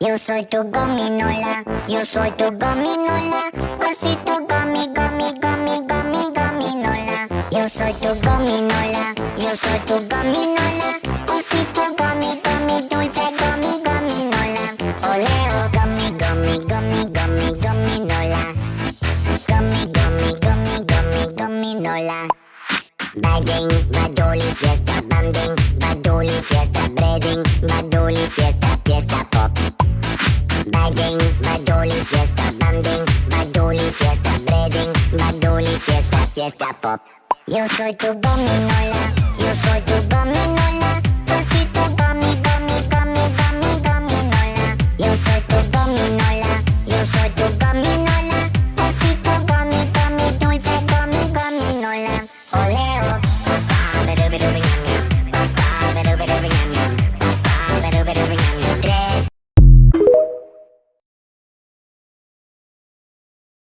Yo soy tu gominola, yo soy tu gominola, osito gomi, gomi, gomi, gomi, gominola. Yo soy tu gominola, yo soy tu gominola, osito gomi, gomi, dulce gomi, gominola. Oleo, gomi, gomi, gomi, gomi, gominola. Gomi, gomi, gomi, gomi, gominola. Bading, badoli, fiesta, banding, badoli, fiesta, breading, badoli, fiesta, fiesta pop. Bading, badoli, fiesta, banding, badoli, fiesta, breading, badoli, fiesta, fiesta pop. Yo soy tu gominola, yo soy